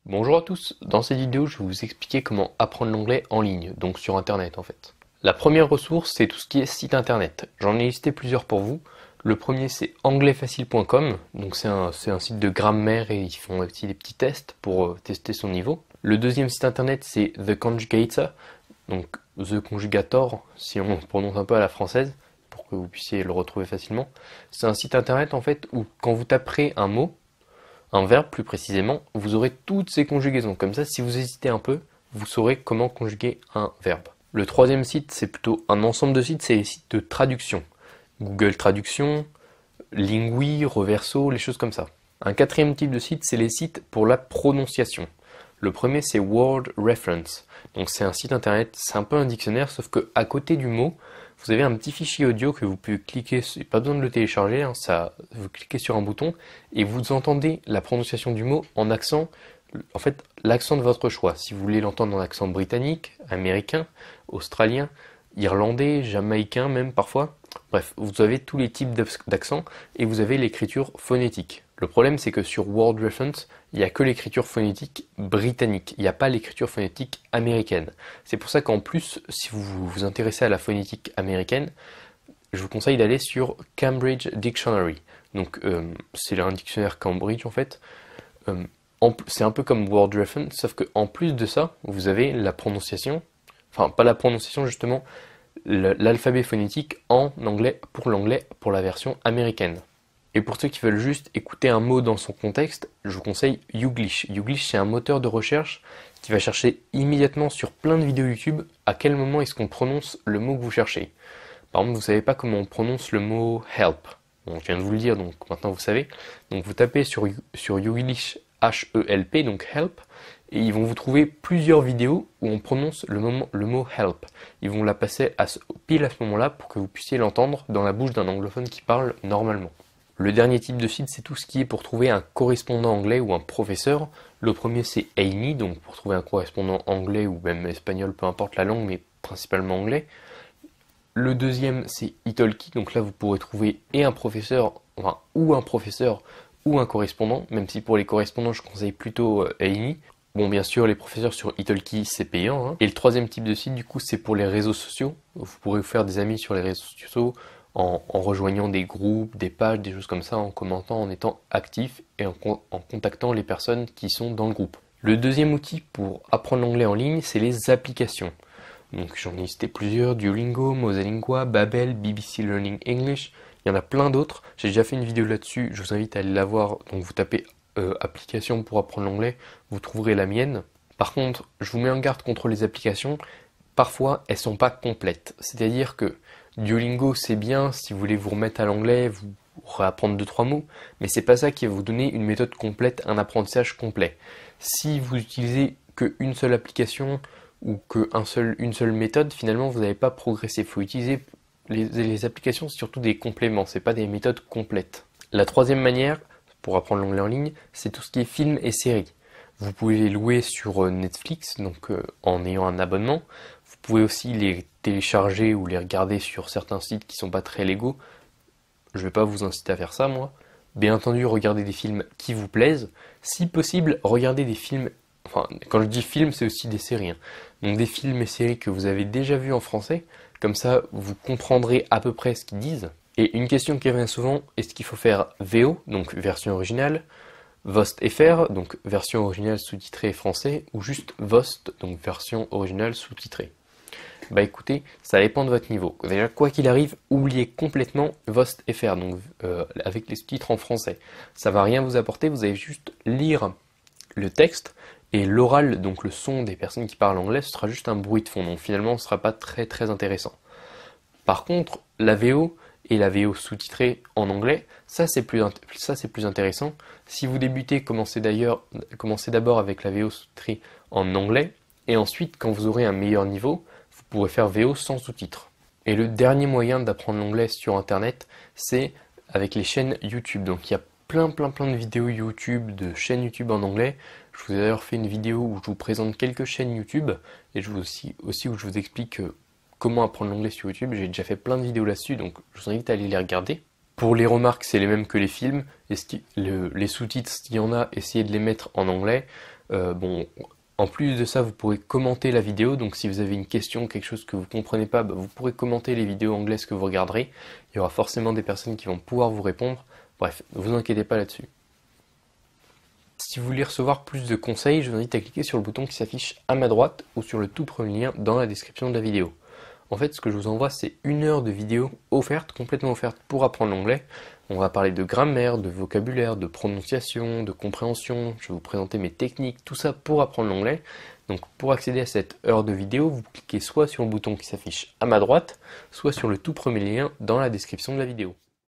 Bonjour à tous, dans cette vidéo je vais vous expliquer comment apprendre l'anglais en ligne, donc sur internet en fait. La première ressource c'est tout ce qui est site internet. J'en ai listé plusieurs pour vous. Le premier c'est anglaiisfacile.com, donc c'est un site de grammaire et ils font aussi des petits tests pour tester son niveau. Le deuxième site internet c'est The Conjugator, donc The Conjugator si on prononce un peu à la française, pour que vous puissiez le retrouver facilement. C'est un site internet en fait où quand vous taperez un mot, un verbe plus précisément, vous aurez toutes ces conjugaisons. Comme ça, si vous hésitez un peu, vous saurez comment conjuguer un verbe. Le troisième site, c'est plutôt un ensemble de sites, c'est les sites de traduction. Google Traduction, Lingui, Reverso, les choses comme ça. Un quatrième type de site, c'est les sites pour la prononciation. Le premier, c'est Word Reference. Donc c'est un site internet, c'est un peu un dictionnaire, sauf que à côté du mot, vous avez un petit fichier audio que vous pouvez cliquer, pas besoin de le télécharger, hein, vous cliquez sur un bouton et vous entendez la prononciation du mot en accent, en fait l'accent de votre choix. Si vous voulez l'entendre en accent britannique, américain, australien, irlandais, jamaïcain même parfois. Bref, vous avez tous les types d'accents et vous avez l'écriture phonétique. Le problème c'est que sur Word Reference, il n'y a que l'écriture phonétique britannique, il n'y a pas l'écriture phonétique américaine. C'est pour ça qu'en plus, si vous vous intéressez à la phonétique américaine, je vous conseille d'aller sur Cambridge Dictionary. Donc c'est un dictionnaire Cambridge en fait. Euh, c'est un peu comme Word Reference, sauf qu'en plus de ça, vous avez la prononciation, enfin pas la prononciation justement, l'alphabet phonétique en anglais pour la version américaine. Et pour ceux qui veulent juste écouter un mot dans son contexte, je vous conseille Youglish. Youglish, c'est un moteur de recherche qui va chercher immédiatement sur plein de vidéos YouTube à quel moment est-ce qu'on prononce le mot que vous cherchez. Par exemple, vous savez pas comment on prononce le mot help. Bon, je viens de vous le dire, donc maintenant vous savez. Donc vous tapez sur Youglish H-E-L-P, donc help, et ils vont vous trouver plusieurs vidéos où on prononce le mot help. Ils vont la passer pile à ce moment-là pour que vous puissiez l'entendre dans la bouche d'un anglophone qui parle normalement. Le dernier type de site, c'est tout ce qui est pour trouver un correspondant anglais ou un professeur. Le premier, c'est Amy, donc pour trouver un correspondant anglais ou même espagnol, peu importe la langue, mais principalement anglais. Le deuxième, c'est Italki, donc là vous pourrez trouver et un professeur, enfin, ou un professeur ou un correspondant, même si pour les correspondants, je conseille plutôt Amy. Bon, bien sûr, les professeurs sur Italki, c'est payant, hein. Et le troisième type de site, du coup, c'est pour les réseaux sociaux. Vous pourrez vous faire des amis sur les réseaux sociaux en rejoignant des groupes, des pages, des choses comme ça, en commentant, en étant actif et en contactant les personnes qui sont dans le groupe. Le deuxième outil pour apprendre l'anglais en ligne, c'est les applications. Donc j'en ai listé plusieurs, Duolingo, Mosalingua, Babel, BBC Learning English, il y en a plein d'autres. J'ai déjà fait une vidéo là-dessus, je vous invite à aller la voir. Donc vous tapez application pour apprendre l'anglais, vous trouverez la mienne. Par contre, je vous mets en garde contre les applications, parfois elles sont pas complètes. C'est-à-dire que Duolingo c'est bien si vous voulez vous remettre à l'anglais, vous réapprendre 2-3 mots, mais c'est pas ça qui va vous donner une méthode complète, un apprentissage complet. Si vous utilisez qu'une seule application ou une seule méthode, finalement vous n'allez pas progresser. Il faut utiliser les applications, c'est surtout des compléments, c'est pas des méthodes complètes. La troisième manière pour apprendre l'anglais en ligne, c'est tout ce qui est films et séries. Vous pouvez les louer sur Netflix, donc en ayant un abonnement. Vous pouvez aussi les télécharger ou les regarder sur certains sites qui sont pas très légaux. Je vais pas vous inciter à faire ça, moi. Bien entendu, regardez des films qui vous plaisent. Si possible, regardez des films. Enfin, quand je dis films, c'est aussi des séries, hein. Donc des films et séries que vous avez déjà vus en français. Comme ça, vous comprendrez à peu près ce qu'ils disent. Et une question qui revient souvent, est-ce qu'il faut faire VO, donc version originale, VOST FR, donc version originale sous-titrée français, ou juste VOST, donc version originale sous-titrée? Bah écoutez, ça dépend de votre niveau. Déjà, quoi qu'il arrive, oubliez complètement VOST FR, donc avec les sous-titres en français. Ça va rien vous apporter, vous allez juste lire le texte, et l'oral, donc le son des personnes qui parlent anglais, ce sera juste un bruit de fond, donc finalement ce sera pas très intéressant. Par contre, la VO et la VO sous-titrée en anglais, ça c'est plus intéressant. Si vous débutez, commencez d'abord avec la VO sous-titrée en anglais, et ensuite, quand vous aurez un meilleur niveau, vous pourrez faire VO sans sous-titres. Et le dernier moyen d'apprendre l'anglais sur internet, c'est avec les chaînes YouTube. Donc il y a plein de vidéos YouTube, de chaînes YouTube en anglais. Je vous ai d'ailleurs fait une vidéo où je vous présente quelques chaînes YouTube, et aussi où je vous explique comment apprendre l'anglais sur YouTube. J'ai déjà fait plein de vidéos là-dessus, donc je vous invite à aller les regarder. Pour les remarques, c'est les mêmes que les films. Les sous-titres, s'il y en a, essayez de les mettre en anglais. Bon, en plus de ça, vous pourrez commenter la vidéo, donc si vous avez une question, quelque chose que vous comprenez pas, vous pourrez commenter les vidéos anglaises que vous regarderez. Il y aura forcément des personnes qui vont pouvoir vous répondre. Bref, ne vous inquiétez pas là-dessus. Si vous voulez recevoir plus de conseils, je vous invite à cliquer sur le bouton qui s'affiche à ma droite ou sur le tout premier lien dans la description de la vidéo. En fait, ce que je vous envoie, c'est 1 heure de vidéo offerte, complètement offerte pour apprendre l'anglais. On va parler de grammaire, de vocabulaire, de prononciation, de compréhension. Je vais vous présenter mes techniques, tout ça pour apprendre l'anglais. Donc pour accéder à cette heure de vidéo, vous cliquez soit sur le bouton qui s'affiche à ma droite, soit sur le tout premier lien dans la description de la vidéo.